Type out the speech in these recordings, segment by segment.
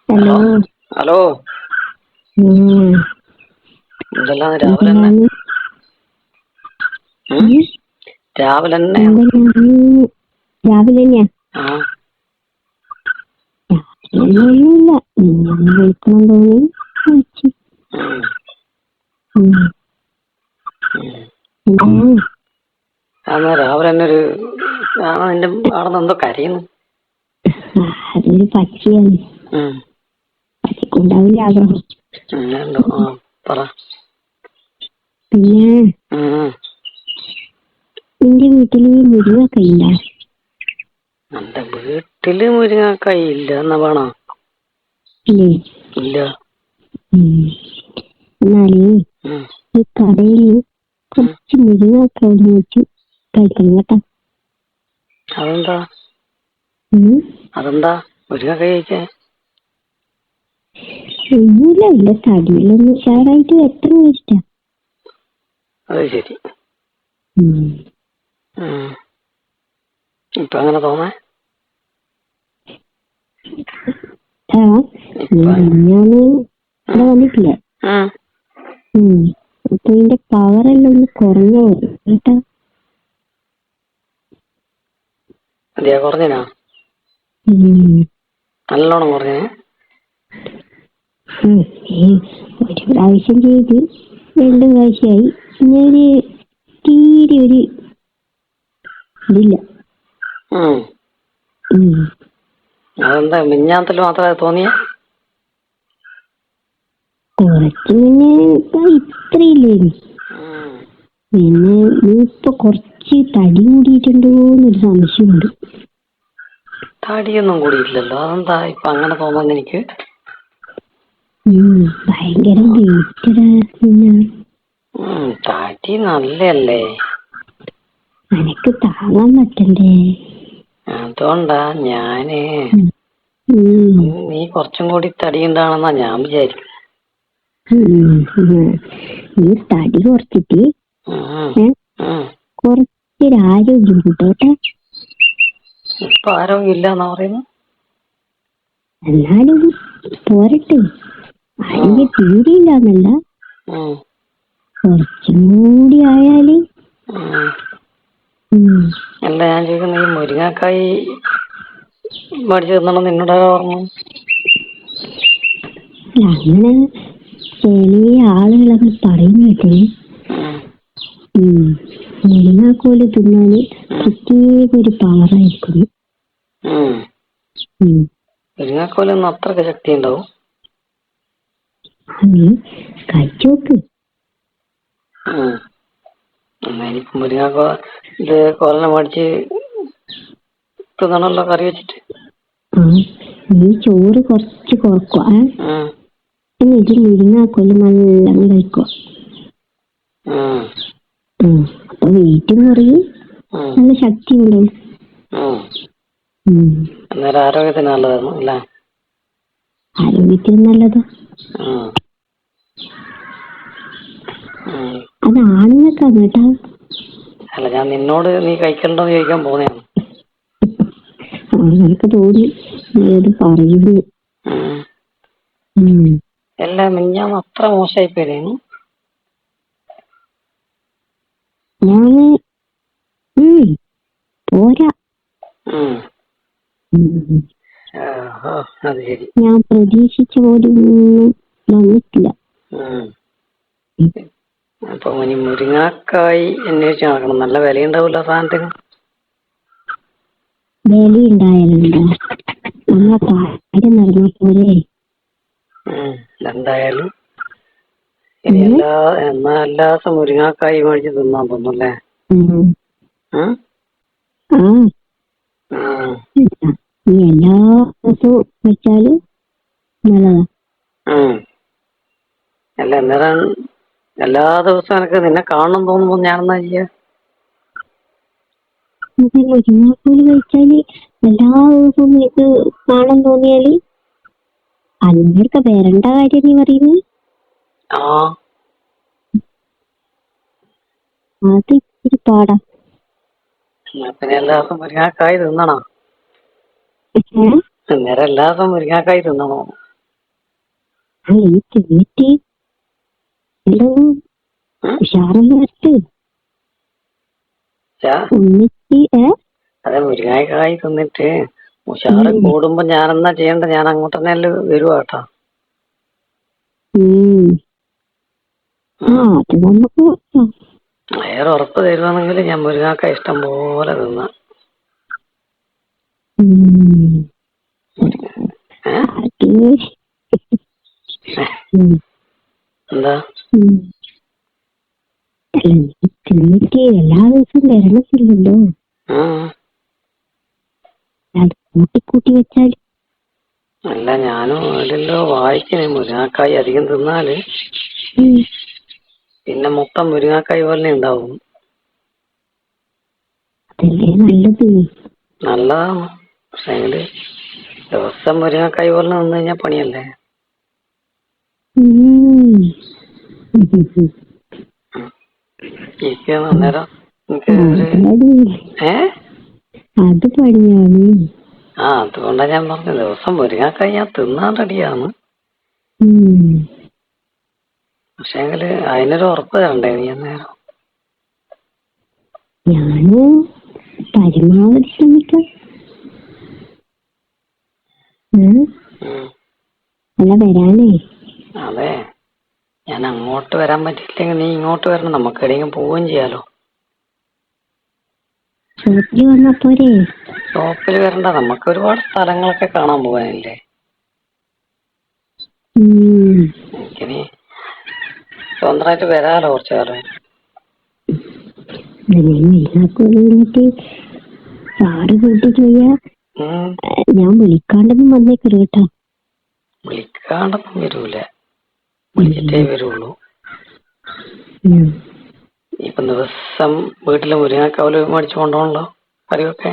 Hello. Hello. Hello. ഉം. എന്തെല്ലാം രാവിലെ തന്നെ? എന്തെല്ലാന്ന്? ഉം? രാവിലെ തന്നെയാണ്. എന്തെല്ലാന്ന്? രാവിലെ തന്നെയാ? ആ. ഒന്നുമില്ല. നിന്നെ വിളിക്കണം തോന്നി വിളിച്ചു. ഉം. ഉം. ഉം. എന്താണ്? അന്ന് രാവിലെ തന്നെ നിന്റെ അവിടെ നിന്ന് എന്തോ കരയുന്നു. അതൊരു പക്ഷിയാണ്. പക്ഷിക്കുണ്ടാവില്ല ആഗ്രഹം. എന്തോ പറ. പിന്നെ നിന്റെ വീട്ടില് മുരിങ്ങൊക്കെ ഇല്ല? എന്റെ വീട്ടില് മുരിങ്ങക്കായി ഇല്ല എന്നാ വേണോ? ഇല്ലേ? ഇല്ല. എന്നാലേ ഈ കടയില് കുറച്ച് മുരിങ്ങൊക്കെ വെച്ച് കഴിക്കണം കേട്ടോ. അതെന്താ? അതെന്താ മുരിങ്ങക്കായി കഴിക്കാൻ? ഒന്നുമില്ല, ഇല്ല തടിയിലൊന്ന് ഉഷാറായിട്ട് എത്ര ഇഷ്ടം. അത് ശരി. ഇപ്പൊ അങ്ങനെ തോന്നേ? ഞാന് ഇവിടെ വന്നിട്ടില്ല. അപ്പൊ ഇതിന്റെ പവറെല്ലാം ഒന്ന് കുറഞ്ഞു കേട്ടാ. അതെയാ കുറഞ്ഞനാ? നല്ലോണം കുറഞ്ഞേ? ഒരു പ്രാവശ്യം ചെയ്ത് 2 പ്രാവശ്യമായി. ഇനി തീരെ ഒരു ഇതില്ല. അതെന്താ മിഞ്ഞാന്തല് മാത്രമേ തോന്നിയ? കുറച്ച് മുന്നേ ഇത്രയില്ലായിരുന്നു. പിന്നെ നീ ഇപ്പൊ കുറച്ച് തടി കൂടിയിട്ടുണ്ടോന്നൊരു സംശയമുണ്ട്. തടിയൊന്നും കൂടിയില്ലല്ലോ, അതെന്താ ഇപ്പൊ അങ്ങനെ തോന്നുന്നു എനിക്ക്? ഭയങ്കര വെയിറ്റടാ. തടി നല്ലല്ലേ? അനക്ക് താങ്ങാൻ പറ്റണ്ടേ? അതുകൊണ്ടാ ഞാന് നീ കുറച്ചും കൂടി തടിയുണ്ടാണെന്നാ ഞാൻ വിചാരിക്കും. നീ തടി കുറച്ചിട്ട് കുറച്ചൊരു ആരോഗ്യം കൂട്ടോട്ടെ. ഇപ്പൊ ആരോഗ്യം ഇല്ലെന്നാ പറയുന്നു. എന്നാലും പോരട്ടെ. ആരോഗ്യം തീരെയില്ലാന്നല്ല, കുറച്ചും കൂടി ആയാല്. അല്ല ഞാൻ ചോദിക്കുന്നത്, ഈ മുരിങ്ങക്കായി മേടിച്ചു തന്നണം നിന്നോട് പറഞ്ഞു? അങ്ങനെ ചെറിയ ആളുകളൊക്കെ പറയുന്ന കേട്ടേ. മുരിങ്ങാക്കോല് തിന്നാല് പ്രത്യേക ഒരു പവറായിരിക്കും. മുരിങ്ങാക്കോലൊന്നും അത്രക്ക് ശക്തി ഉണ്ടാവും? കഴിച്ചോക്ക്. എനിക്ക് മുരിങ്ങാക്കോ ഇത് കോലിനെ മേടിച്ച് തിന്നണല്ലോ കറി വെച്ചിട്ട്. നീ ചോറ് കുറച്ച് കുറക്കുക. എന്നിട്ട് മുരിങ്ങാക്കോല് നല്ലോണം കഴിക്കുക. അപ്പൊ വെയിറ്റും കുറയും, നല്ല ശക്തി ഉണ്ടാവും. അന്നേരം ആരോഗ്യത്തിന് നല്ലതാണ് അല്ലേ? ആരോഗ്യത്തിന് നല്ലതാ. അത് ആണുങ്ങൾക്കാണ് കേട്ടാ. അല്ല, ഞാൻ നിന്നോട് നീ കഴിക്കണ്ടെന്ന് ചോദിക്കാൻ പോന്നെയാണ്. നിനക്ക് തോന്നി നീ അത് പറയുന്നു. എല്ലാം മിഞ്ഞാന്ന് അത്ര മോശമായി പോയിരുന്നു. ഞാന് പോരാ. അത് ശരി. ഞാൻ പ്രതീക്ഷിച്ച പോലും വന്നിട്ടില്ല. അപ്പൊ ഇനി മുരിങ്ങാക്കായി അന്വേഷിച്ച് നടക്കണം. നല്ല വിലയുണ്ടാവില്ല സാധനത്തിന്. വില ഉണ്ടായാലുണ്ടോ, നമ്മളെ കാര്യം നടന്നാ പോരെ. എന്തായാലും ഇനി എല്ലാ ദിവസം മുരിങ്ങാക്കായി മേടിച്ച് തിന്നാൻ തോന്നുന്നല്ലേ? നീ എല്ലാ ദിവസവും വെച്ചാല് നല്ലതാ. അല്ല, അന്നേരം എല്ലാ ദിവസവും എനിക്ക് നിന്നെ കാണണം തോന്നുമ്പോ ഞാൻ എന്നാ ചെയ്യാ? മുരിങ്ങാക്കോല് കഴിച്ചാല് എല്ലാ ദിവസവും നിനക്ക് കാണാൻ തോന്നിയാല് അന്നേരത്തെ വരണ്ട കാര്യം നീ പറയുന്നത്. അത് ഇത്തിരി പാടാ. പിന്നെ എല്ലാ ദിവസം മുരിങ്ങാക്കായി തിന്നണോ? അന്നേരം എല്ലാ ദിവസവും മുരിങ്ങാക്കായി തിന്നണോ? ഈ തിന്നിട്ട് എന്തോ ഉഷാറല്ലാത്ത ഒന്നിച്ച് അതെ മുരിങ്ങാക്കായി തിന്നിട്ട് ഉഷാറ് കൂടുമ്പോ ഞാനെന്നാ ചെയ്യണ്ട, ഞാൻ അങ്ങോട്ട് തന്നെ വരുവാ കേട്ടോ. അത് നമുക്ക് വേറെ ഉറപ്പ് തരുവാണെങ്കിൽ ഞാൻ മുരിങ്ങാക്ക ഇഷ്ടം പോലെ തിന്നാ. എന്താ തിന്നിട്ട് എല്ലാ ദിവസവും വരണത്തില്ലല്ലോ, അത് കൂട്ടി വെച്ചാൽ. അല്ല, ഞാനും അതിലോ വായിക്കണേ മുരിങ്ങാക്കായി അധികം തിന്നാല് പിന്നെ മൊത്തം മുരിങ്ങാക്കായി പോലെ ഉണ്ടാവും. അതല്ലേ നല്ലത്. നല്ലതാണ്, പക്ഷെ ദിവസം മുരിങ്ങാക്കായി പോലെ നിന്ന് കഴിഞ്ഞാൽ പണിയല്ലേ. അന്നേരം അത് പണിയാണ്. അതുകൊണ്ടാ ഞാൻ പറഞ്ഞ ദിവസം മുരിങ്ങാക്കായി ഞാൻ തിന്നാൻ റെഡിയാണ്. പക്ഷേങ്കില് അതിനൊരു ഉറപ്പ് തരണ്ടേ നീ അന്നേരം. ഞാന് പരമാവധി ശ്രമിക്കാം. അല്ല വരാനേ. അതെ, ഞാൻ അങ്ങോട്ട് വരാൻ പറ്റിയില്ലെങ്കിൽ നീ ഇങ്ങോട്ട് വരണം, നമുക്ക് എവിടെയെങ്കിലും പോവുകയും ചെയ്യാലോ. ഷോപ്പിൽ വന്നാ പോരെ? ഷോപ്പിൽ വരണ്ട, നമുക്ക് ഒരുപാട് സ്ഥലങ്ങളൊക്കെ കാണാൻ പോകാനില്ലേ. എനിക്കിനി സ്വന്തമായിട്ട് വരാലോ കുറച്ചു കാലം. സാറ് കൂട്ടിട്ട് ഞാൻ വിളിക്കാണ്ടൊന്നും വന്നേക്കരുത് കേട്ടോ. വിളിക്കാണ്ടൊന്നും വരൂല, വിളിച്ചിട്ടേ വരുള്ളൂ. ഇപ്പൊ ദിവസം വീട്ടില് മുരിങ്ങാക്കാവല് മേടിച്ചു കൊണ്ടോണല്ലോ കറിയൊക്കെ.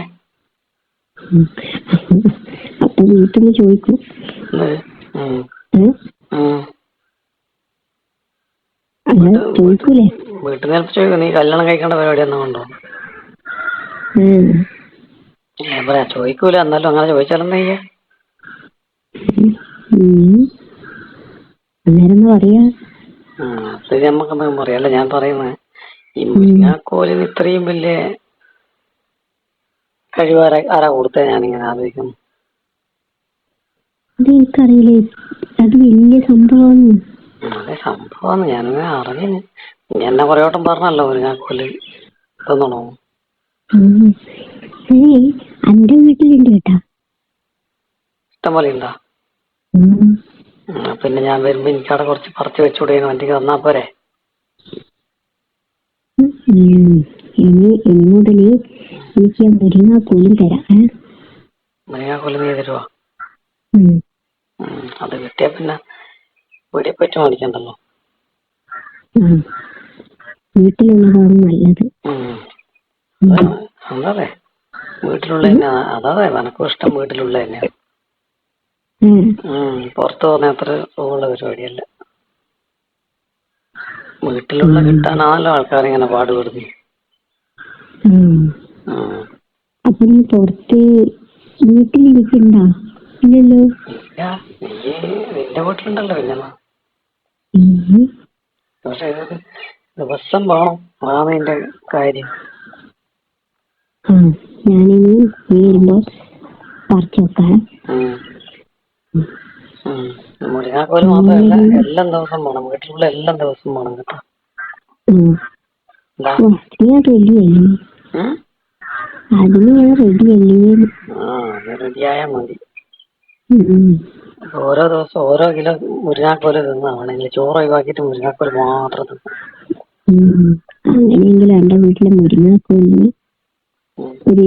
അപ്പൊ വീട്ടിൽ ചോദിക്കും. ചോദിക്കൂലേ? വീട്ടിൽ നിന്ന് ചോദിക്കും, നീ കല്യാണം കഴിക്കേണ്ട പരിപാടി എന്നാ കൊണ്ടോ? ഞാൻ പറയാ ചോദിക്കൂല, എന്നാലും അങ്ങനെ ചോദിച്ചാലെന്താ ചെയ്യാ? പറയാ അത് നമ്മക്കെന്താ പറയാല്ല. ഞാൻ പറയുന്നത് ഈ മുരിങ്ങാക്കോലിന് ഇത്രയും വലിയ കഴിവ് ആരാ കൊടുത്തേ? ഞാനിങ്ങനെ ആലോചിക്കുന്നു. അതെനിക്കറിയില്ലേ, അത് വലിയ സംഭവമാണ്. അതെ, സംഭവമാണ്. ഞാനിങ്ങനെ അറിഞ്ഞു, എന്നെ കുറെ വട്ടം പറഞ്ഞല്ലോ മുരിങ്ങാക്കോല് തിന്നണോ. എന്റെ വീട്ടിലുണ്ട് കേട്ടാ, ഇഷ്ടം പോലെ ഉണ്ടാ? പിന്നെ ഞാൻ വരുമ്പോ എനിക്കവിടെ കുറച്ച് പറിച്ച് വെച്ചുകൂടെ? വണ്ടിക്ക് വന്നാ പോരെ? ഇനി മുതല് എനിക്ക് മുരിങ്ങാക്കോലും തരാം. മുരിങ്ങാക്കോല് നീ തരുവാ? അത് കിട്ടിയാ പിന്നെ വീടിയെ പറ്റി മേടിക്കണ്ടല്ലോ. വീട്ടിലുള്ളതാണ് നല്ലത്. അതെ, വീട്ടിലുള്ള തന്നെയാ. അതെ, എനക്കും ഇഷ്ടം വീട്ടിലുള്ള തന്നെയാ. പുറത്തു പോകുന്ന അത്ര സുഖമുള്ള പരിപാടിയല്ല. വീട്ടിലുള്ള കിട്ടാനാണല്ലോ ആൾക്കാരിങ്ങനെ പാടുപെടുന്നു. അപ്പൊ നീ പുറത്ത് വീട്ടിലിരിക്കണ്ടാ? ഇല്ലല്ലോ. ഇല്ല, നീ നിന്റെ വീട്ടിലുണ്ടല്ലോ. പിന്നെ പക്ഷെ ദിവസം വേണം, അതാണ് അതിന്റെ കാര്യം. ഞാനിനി വരുമ്പോ പറിച്ചു വെക്കാം. മുരിങ്ങാക്കോല് മാത്രമല്ല, എല്ലാം ദിവസം വേണം. വീട്ടിലുള്ള എല്ലാം ദിവസം വേണം കേട്ടോ. അതിന് ഞാൻ റെഡിയല്ലേ? അത് റെഡിയായാ മതി. ഓരോ ദിവസം ഓരോ കിലോ മുരിങ്ങാക്കോല് തിന്നാണെങ്കിൽ ചോറ് ഒഴിവാക്കിയിട്ട് മുരിങ്ങാക്കോല് മാത്രം തിന്നും. അങ്ങനെയെങ്കിൽ എന്റെ വീട്ടിലെ മുരിങ്ങാക്കോലിന് ഒരു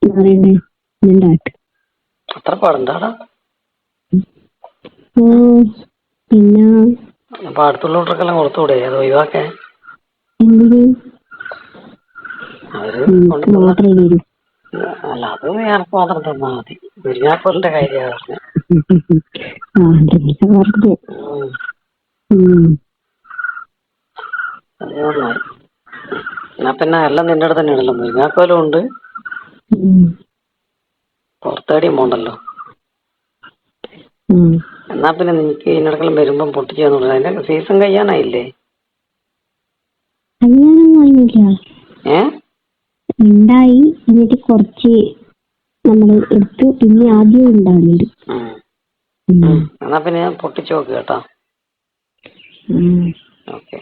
പറയണ്ടേ ഉണ്ടാട്ട്. അത്ര പാടുണ്ടാടാ? പിന്നെ അപ്പൊ അടുത്തുള്ളവർക്കെല്ലാം കൊടുത്തുകൂടെ? അത് ഒഴിവാക്കാൻ എന്തിന്? അവര് മാത്രമേ വരൂ. അല്ല, അത് എനക്ക് മാത്രം തന്നാ മതി. മുരിങ്ങാക്കോലിന്റെ കാര്യമാണ് പറഞ്ഞത്. അത് നന്നായി. എന്നാ പിന്നെ എല്ലാം നിന്റെ അടുത്ത് തന്നെയാണല്ലോ. മുരിങ്ങാക്കോലും ഉണ്ട്, പുറത്തേടിയും പോണ്ടല്ലോ. എന്നാ പിന്നെ നിനക്ക് ഇതിനിടക്കെല്ലാം വരുമ്പം പൊട്ടിച്ചു തന്നു. അതിന്റെ സീസൺ കഴിയാനായില്ലേ? കല്യാണം കഴിഞ്ഞില്ല, ഉണ്ടായി. എന്നിട്ട് കുറച്ച് നമ്മൾ എടുത്തു, പിന്നെ ആദ്യം ഉണ്ടാവുന്നുണ്ട്. എന്നാ പിന്നെ ഞാൻ പൊട്ടിച്ചു നോക്ക് കേട്ടോ. ഓക്കെ.